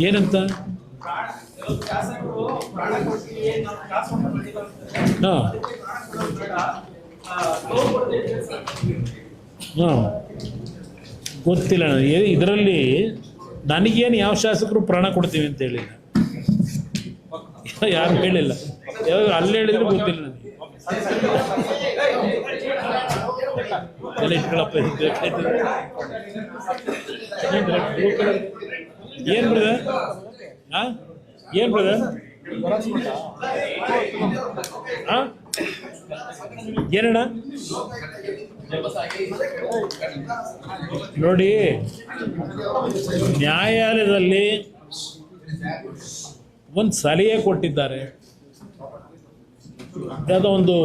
ಏನಂತ ಗೊತ್ತಿಲ್ಲ ಇದರಲ್ಲಿ ನನಗೇನು ಯಾವ ಶಾಸಕರು ಪ್ರಾಣ ಕೊಡ್ತೀವಿ ಅಂತ ಹೇಳಿಲ್ಲ, ಯಾರು ಹೇಳಿಲ್ಲ. ಯಾವಾಗ ಅಲ್ಲಿ ಹೇಳಿದ್ರು ಗೊತ್ತಿಲ್ಲ ನನಗೆ. ಎಲ್ಲ ಇಟ್ಕೊಳಪ್ಪ, ಏನು ಬ್ರದರ್? ಏನು ಬ್ರದರ್? ಏನಣ್ಣ? ನೋಡಿ, ನ್ಯಾಯಾಲಯದಲ್ಲಿ ಒಂದು ಸಲಹೆ ಕೊಟ್ಟಿದ್ದಾರೆ. ಯಾವುದೋ ಒಂದು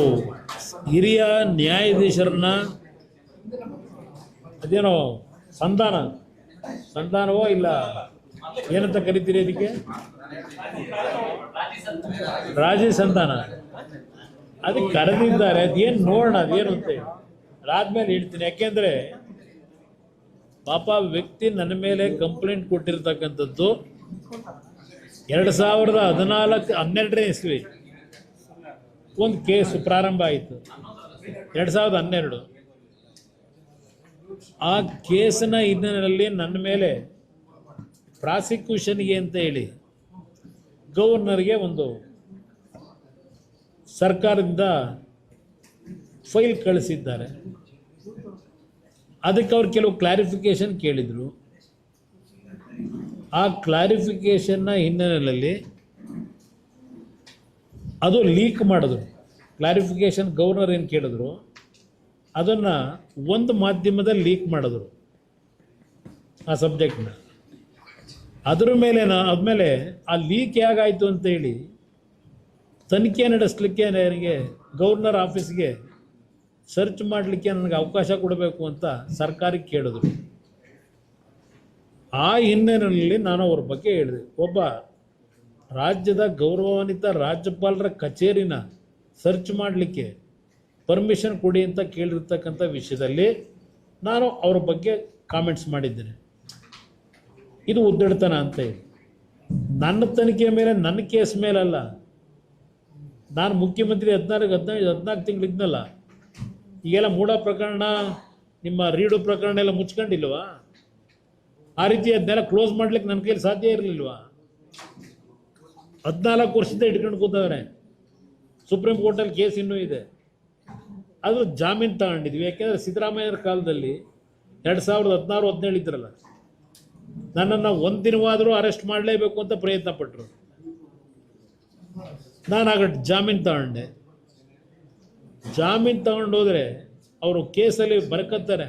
ಹಿರಿಯ ನ್ಯಾಯಾಧೀಶರನ್ನ, ಅದೇನೋ ಸಂಧಾನವೋ ಇಲ್ಲ ಏನಂತ ಕರಿತೀರಿ ಅದಕ್ಕೆ, ರಾಜಿ ಸಂಧಾನ, ಅದಕ್ಕೆ ಕರೆದಿದ್ದಾರೆ. ಅದೇನು ನೋಡೋಣ ಅದೇನು ಅಂತ ಅದಾದ್ಮೇಲೆ ಹೇಳ್ತೀನಿ. ಯಾಕೆಂದ್ರೆ ಪಾಪ ವ್ಯಕ್ತಿ ನನ್ನ ಮೇಲೆ ಕಂಪ್ಲೇಂಟ್ ಕೊಟ್ಟಿರ್ತಕ್ಕಂಥದ್ದು 2012 ಇಸ್ವಿ ಒಂದು ಕೇಸು ಪ್ರಾರಂಭ ಆಯಿತು. 2012 ಆ ಕೇಸಿನ ಹಿನ್ನೆಲೆಯಲ್ಲಿ ನನ್ನ ಮೇಲೆ ಪ್ರಾಸಿಕ್ಯೂಷನ್ಗೆ ಅಂತ ಹೇಳಿ ಗವರ್ನರ್ಗೆ ಒಂದು ಸರ್ಕಾರದಿಂದ ಫೈಲ್ ಕಳಿಸಿದ್ದಾರೆ. ಅದಕ್ಕೆ ಅವ್ರು ಕೆಲವು ಕ್ಲಾರಿಫಿಕೇಷನ್ ಕೇಳಿದರು. ಆ ಕ್ಲಾರಿಫಿಕೇಷನ್ನ ಹಿನ್ನೆಲೆಯಲ್ಲಿ ಅದು ಲೀಕ್ ಮಾಡಿದ್ರು. ಕ್ಲಾರಿಫಿಕೇಷನ್ ಗವರ್ನರ್ ಏನು ಕೇಳಿದ್ರು ಅದನ್ನು ಒಂದು ಮಾಧ್ಯಮದಲ್ಲಿ ಲೀಕ್ ಮಾಡಿದ್ರು ಆ ಸಬ್ಜೆಕ್ಟ್ನ. ಅದ್ರ ಮೇಲೆ ಆದಮೇಲೆ ಆ ಲೀಕ್ ಹೇಗಾಯಿತು ಅಂತೇಳಿ ತನಿಖೆ ನಡೆಸಲಿಕ್ಕೆ ನನಗೆ ಗವರ್ನರ್ ಆಫೀಸ್ಗೆ ಸರ್ಚ್ ಮಾಡಲಿಕ್ಕೆ ನನಗೆ ಅವಕಾಶ ಕೊಡಬೇಕು ಅಂತ ಸರ್ಕಾರಕ್ಕೆ ಕೇಳಿದ್ರು. ಆ ಹಿನ್ನೆಲೆಯಲ್ಲಿ ನಾನು ಅವ್ರ ಬಗ್ಗೆ ಹೇಳಿದೆ. ಒಬ್ಬ ರಾಜ್ಯದ ಗೌರವಾನ್ವಿತ ರಾಜ್ಯಪಾಲರ ಕಚೇರಿನ ಸರ್ಚ್ ಮಾಡಲಿಕ್ಕೆ ಪರ್ಮಿಷನ್ ಕೊಡಿ ಅಂತ ಕೇಳಿರ್ತಕ್ಕಂಥ ವಿಷಯದಲ್ಲಿ ನಾನು ಅವ್ರ ಬಗ್ಗೆ ಕಾಮೆಂಟ್ಸ್ ಮಾಡಿದ್ದೇನೆ. ಇದು ಉದ್ದಡ್ತನ ಅಂತ ಹೇಳಿ ನನ್ನ ತನಿಖೆ ಮೇಲೆ, ನನ್ನ ಕೇಸ್ ಮೇಲಲ್ಲ. ನಾನು ಮುಖ್ಯಮಂತ್ರಿ 14 ತಿಂಗಳಿದ್ನಲ್ಲ. ಈಗೆಲ್ಲ ಮೂಢ ಪ್ರಕರಣ, ನಿಮ್ಮ ರೀಡು ಪ್ರಕರಣ ಎಲ್ಲ ಮುಚ್ಕೊಂಡಿಲ್ವಾ? ಆ ರೀತಿ ಅದನ್ನೆಲ್ಲ ಕ್ಲೋಸ್ ಮಾಡ್ಲಿಕ್ಕೆ ನನ್ನ ಕೈಲಿ ಸಾಧ್ಯ ಇರಲಿಲ್ವಾ? 14 ವರ್ಷದಿಂದ ಇಟ್ಕೊಂಡು ಕೂತವ್ರೆ. ಸುಪ್ರೀಂ ಕೋರ್ಟಲ್ಲಿ ಕೇಸ್ ಇನ್ನೂ ಇದೆ. ಅದು ಜಾಮೀನು ತಗೊಂಡಿದ್ವಿ. ಯಾಕೆಂದರೆ ಸಿದ್ದರಾಮಯ್ಯರ ಕಾಲದಲ್ಲಿ 2016-17 ಇದ್ರಲ್ಲ, ನನ್ನನ್ನು ಒಂದು ದಿನವಾದರೂ ಅರೆಸ್ಟ್ ಮಾಡಲೇಬೇಕು ಅಂತ ಪ್ರಯತ್ನ ಪಟ್ಟರು. ನಾನು ಆಗ ಜಾಮೀನು ತಗೊಂಡೆ. ಜಾಮೀನು ತಗೊಂಡೋದ್ರೆ ಅವರು ಕೇಸಲ್ಲಿ ಬರ್ಕತ್ತಾರೆ,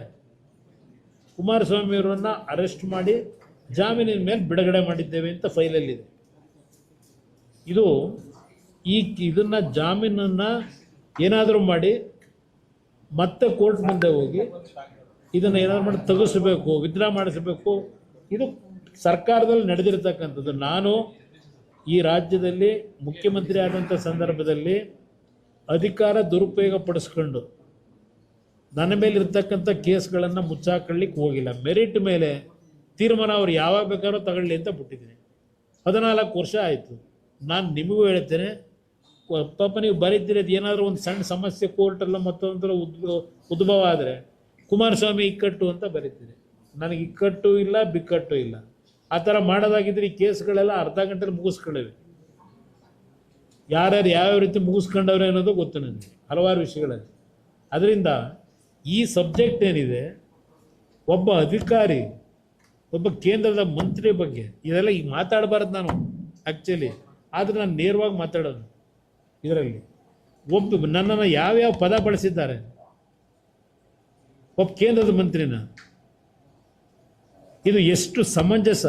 ಕುಮಾರಸ್ವಾಮಿಯವರನ್ನ ಅರೆಸ್ಟ್ ಮಾಡಿ ಜಾಮೀನಿನ ಮೇಲೆ ಬಿಡುಗಡೆ ಮಾಡಿದ್ದೇವೆ ಅಂತ ಫೈಲಲ್ಲಿದೆ. ಇದನ್ನು ಜಾಮೀನನ್ನು ಏನಾದರೂ ಮಾಡಿ ಮತ್ತೆ ಕೋರ್ಟ್ ಮುಂದೆ ಹೋಗಿ ಇದನ್ನು ಏನಾದರೂ ಮಾಡಿ ತೆಗೆಸಬೇಕು, ವಿತ್ಡ್ರಾ ಮಾಡಿಸಬೇಕು. ಇದು ಸರ್ಕಾರದಲ್ಲಿ ನಡೆದಿರ್ತಕ್ಕಂಥದ್ದು. ನಾನು ಈ ರಾಜ್ಯದಲ್ಲಿ ಮುಖ್ಯಮಂತ್ರಿ ಆದಂಥ ಸಂದರ್ಭದಲ್ಲಿ ಅಧಿಕಾರ ದುರುಪಯೋಗ ಪಡಿಸ್ಕೊಂಡು ನನ್ನ ಮೇಲೆ ಇರ್ತಕ್ಕಂಥ ಕೇಸ್ಗಳನ್ನು ಮುಚ್ಚಾಕೊಳ್ಳಿಕ್ಕೆ ಹೋಗಿಲ್ಲ. ಮೆರಿಟ್ ಮೇಲೆ ತೀರ್ಮಾನ ಅವ್ರು ಯಾವಾಗ ಬೇಕಾದ್ರೂ ತಗೊಳ್ಳಿ ಅಂತ ಬಿಟ್ಟಿದ್ದೀನಿ. 14 ವರ್ಷ ಆಯಿತು. ನಾನು ನಿಮಗೂ ಹೇಳ್ತೇನೆ, ಪಾಪ ನೀವು ಬರೀತೀರಿ, ಅದು ಏನಾದರೂ ಒಂದು ಸಣ್ಣ ಸಮಸ್ಯೆ ಕೋರ್ಟಲ್ಲ ಮತ್ತೊಂದರ ಉದ್ಭವ ಆದರೆ ಕುಮಾರಸ್ವಾಮಿ ಇಕ್ಕಟ್ಟು ಅಂತ ಬರೀತೀರಿ. ನನಗೆ ಇಕ್ಕಟ್ಟು ಇಲ್ಲ, ಬಿಕ್ಕಟ್ಟು ಇಲ್ಲ. ಆ ಥರ ಮಾಡೋದಾಗಿದ್ದರೆ ಈ ಕೇಸ್ಗಳೆಲ್ಲ ಅರ್ಧ ಗಂಟೆಲಿ ಮುಗಿಸ್ಕೊಳ್ಳೇವೆ. ಯಾರ್ಯಾರು ಯಾವ್ಯಾವ ರೀತಿ ಮುಗಿಸ್ಕೊಂಡವ್ರೆ ಅನ್ನೋದು ಗೊತ್ತು ನನಗೆ, ಹಲವಾರು ವಿಷಯಗಳಲ್ಲಿ. ಅದರಿಂದ ಈ ಸಬ್ಜೆಕ್ಟ್ ಏನಿದೆ, ಒಬ್ಬ ಅಧಿಕಾರಿ, ಒಬ್ಬ ಕೇಂದ್ರದ ಮಂತ್ರಿ ಬಗ್ಗೆ ಇದೆಲ್ಲ ಈಗ ಮಾತಾಡಬಾರ್ದು ನಾನು ಆ್ಯಕ್ಚುಲಿ. ಆದರೆ ನಾನು ನೇರವಾಗಿ ಮಾತಾಡೋದು ಇದರಲ್ಲಿ. ನನ್ನನ್ನು ಯಾವ್ಯಾವ ಪದ ಬಳಸಿದ್ದಾರೆ ಒಬ್ಬ ಕೇಂದ್ರದ ಮಂತ್ರಿನ, ಇದು ಎಷ್ಟು ಸಮಂಜಸ?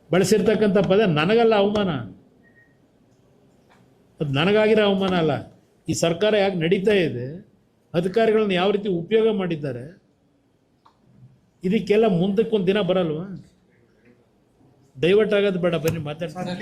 ಬಳಸಿರ್ತಕ್ಕಂಥ ಪದ ನನಗಲ್ಲ ಅವಮಾನ, ಅದು ನನಗಾಗಿರೋ ಅವಮಾನ ಅಲ್ಲ. ಈ ಸರ್ಕಾರ ಯಾಕೆ ನಡೀತಾ ಇದೆ, ಅಧಿಕಾರಿಗಳನ್ನ ಯಾವ ರೀತಿ ಉಪಯೋಗ ಮಾಡಿದ್ದಾರೆ, ಇದಕ್ಕೆಲ್ಲ ಮುಂದಕ್ಕೊಂದು ದಿನ ಬರಲ್ವಾ? ಡೈವರ್ಟ್ ಆಗೋದು ಬೇಡ, ಬನ್ನಿ ಮಾತಾಡ್ತೀನಿ.